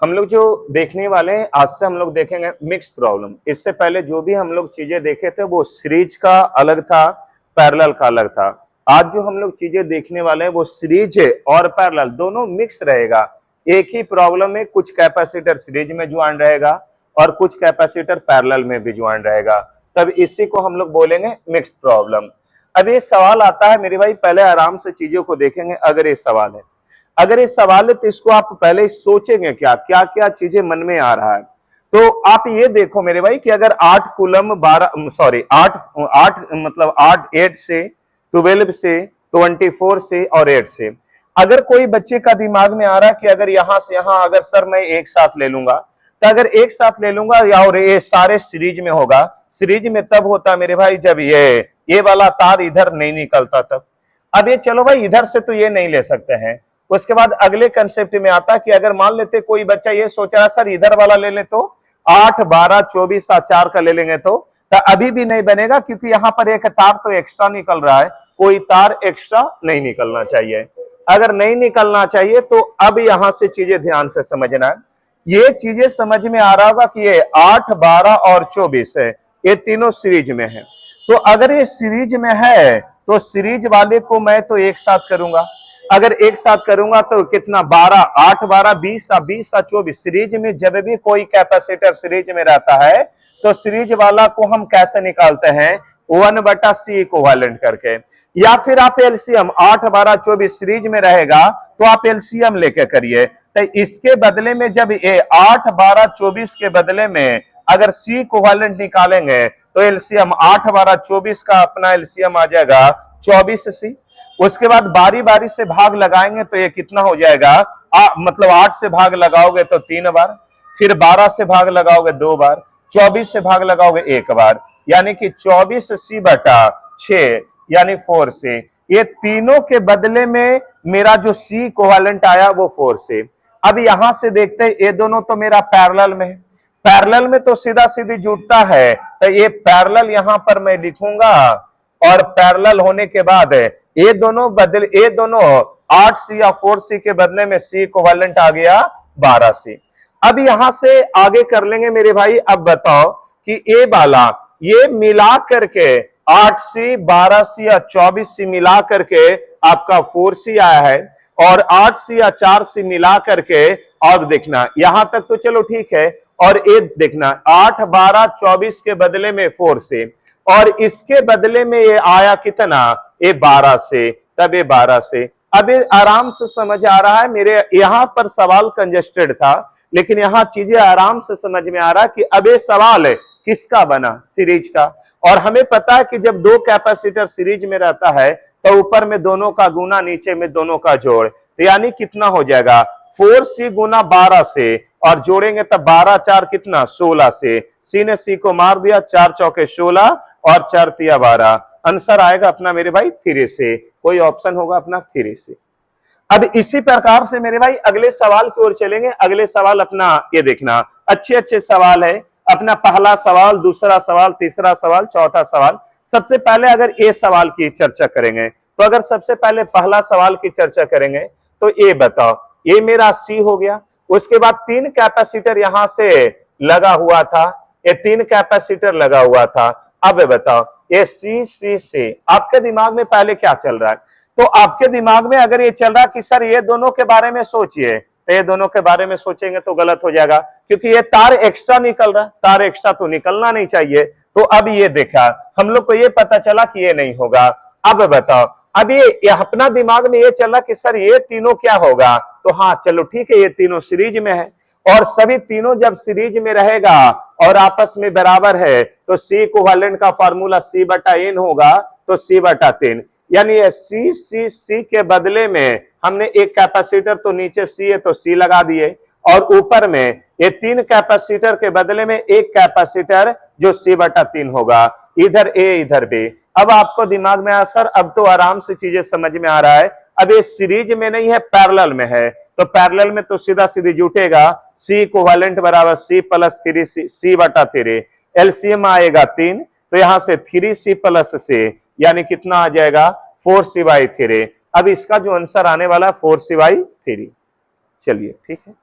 हम लोग जो देखने वाले हैं आज से हम लोग देखेंगे मिक्स प्रॉब्लम। इससे पहले जो भी हम लोग चीजें देखे थे वो सीरीज का अलग था, पैरेलल का अलग था। आज जो हम लोग चीजें देखने वाले हैं वो सीरीज और पैरेलल दोनों मिक्स रहेगा। एक ही प्रॉब्लम में कुछ कैपेसिटर सीरीज में ज्वाइन रहेगा और कुछ कैपेसिटर पैरेलल में भी ज्वाइन रहेगा, तब इसी को हम लोग बोलेंगे मिक्स प्रॉब्लम। अब ये सवाल आता है मेरे भाई, पहले आराम से चीजों को देखेंगे। अगर ये सवाल है तो इसको आप पहले सोचेंगे क्या क्या क्या चीजें मन में आ रहा है। तो आप ये देखो मेरे भाई कि अगर 8 कूलम 8 मतलब 8 से 12 से 24 से और 8 से, अगर कोई बच्चे का दिमाग में आ रहा है कि अगर यहां से यहां अगर सर मैं एक साथ ले लूंगा, तो अगर एक साथ ले लूंगा और ये सारे सीरीज में होगा। सीरीज में तब होता मेरे भाई जब ये वाला तार इधर नहीं निकलता तब। अब ये चलो भाई इधर से तो ये नहीं ले सकते हैं। उसके बाद अगले कंसेप्ट में आता कि अगर मान लेते कोई बच्चा ये सोच रहा सर इधर वाला ले ले तो 8 12 24 4 का ले लेंगे तो अभी भी नहीं बनेगा, क्योंकि यहाँ पर एक तार तो एक्स्ट्रा निकल रहा है, कोई तार एक्स्ट्रा नहीं निकलना चाहिए। अगर नहीं निकलना चाहिए तो अब यहां से चीजें ध्यान से समझना है। ये चीजें समझ में आ रहा होगा कि ये 8 12 और 24 है, ये तीनों सीरीज में है। तो अगर ये सीरीज में है तो सीरीज वाले को मैं तो एक साथ करूंगा। अगर एक साथ करूंगा तो कितना 12 8 12 20 20 24। सीरीज में जब भी कोई कैपेसिटर सीरीज में रहता है तो सीरीज वाला को हम कैसे निकालते हैं, 1/C इक्विवेलेंट करके। या फिर आप एलसीएम 8 12 24 सीरीज में रहेगा तो आप एलसीएम लेके करिए। तो इसके बदले में जब ये 8 12 24 के बदले में अगर C इक्विवेलेंट निकालेंगे तो एलसीएम 8 12 24 का अपना एलसीएम आ जाएगा 24C। उसके बाद बारी बारी से भाग लगाएंगे तो ये कितना हो जाएगा, मतलब 8 से भाग लगाओगे तो 3 बार, फिर 12 से भाग लगाओगे 2 बार, 24 से भाग लगाओगे 1 बार, यानी कि 24C/6 यानी 4C। ये तीनों के बदले में मेरा जो C इक्विवेलेंट आया वो 4C। अब यहां से देखते हैं ये दोनों तो मेरा पैरेलल में है, पैरेलल में तो सीधा सीधी जुड़ता है, तो ये पैरेलल यहां पर मैं लिखूंगा और पैरेलल होने के बाद ये दोनों 8C या 4C के बदले में C इक्विवेलेंट आ गया 12C। अब यहां से आगे कर लेंगे मेरे भाई। अब बताओ कि ये वाला ये मिला करके 8C 12C या 24C मिला करके आपका 4C आया है, और 8C या 4C मिला करके, और देखना यहां तक तो चलो ठीक है, और ये देखना 8 12 24 के बदले में 4C, और इसके बदले में ये आया कितना, ये 12C, तब ये 12C। अब ये आराम से समझ आ रहा है मेरे, यहां पर सवाल कंजेस्टेड था लेकिन यहां चीजें आराम से समझ में आ रहा है कि अब ये सवाल है किसका बना, सीरीज का। और हमें पता है कि जब दो कैपेसिटर सीरीज में रहता है तो ऊपर में दोनों का गुना, नीचे में दोनों का जोड़, तो यानी कितना हो जाएगा 4C गुना 12C, और जोड़ेंगे तब 12 4 कितना 16C। C ने C को मार दिया, 4 चौके 16 और 4 तिया 12। आंसर आएगा अपना मेरे भाई 3C। कोई ऑप्शन होगा अपना 3C। अब इसी प्रकार से मेरे भाई अगले सवाल की ओर चलेंगे। अगले सवाल अपना ये देखना, अच्छे अच्छे सवाल है अपना। पहला सवाल, दूसरा सवाल, तीसरा सवाल, चौथा सवाल। सबसे पहले अगर ये सवाल की चर्चा करेंगे तो अगर सबसे पहले पहला सवाल की चर्चा करेंगे तो ये बताओ, ये मेरा C हो गया। उसके बाद 3 कैपेसिटर यहां से लगा हुआ था, ये 3 कैपेसिटर लगा हुआ था। अब बताओ ये C आपके दिमाग में पहले क्या चल रहा है? तो आपके दिमाग में अगर ये चल रहा कि सर ये दोनों के बारे में सोचिए, तो ये दोनों के बारे में सोचेंगे तो गलत हो जाएगा, क्योंकि ये तार एक्स्ट्रा निकल रहा है, तार एक्स्ट्रा तो निकलना नहीं चाहिए। तो अब ये देखा हम लोग को ये पता चला कि ये नहीं होगा। अब बताओ, अब ये अपना दिमाग में ये चल रहा कि सर ये तीनों क्या होगा, तो हाँ चलो ठीक है, ये तीनों सीरीज में है, और सभी तीनों जब सीरीज में रहेगा और आपस में बराबर है तो C इक्विवेलेंट का फार्मूला C/N होगा, तो C/3। यानी C के बदले में हमने एक कैपेसिटर, तो नीचे C है तो C लगा दिए, और ऊपर में ये 3 कैपेसिटर के बदले में एक कैपेसिटर जो C/3 होगा, इधर A इधर B। अब आपको दिमाग में आया सर अब तो आराम से चीजें समझ में आ रहा है। अब ये सीरीज में नहीं है, पैरेलल में है, तो पैरेलल में तो सीधा सीधी जुटेगा C इक्विवेलेंट बराबर C + 3C, C/3। एलसीएम आएगा 3, तो यहां से 3C + C यानी कितना आ जाएगा 4C/3। अब इसका जो आंसर आने वाला है 4C/3। चलिए ठीक है।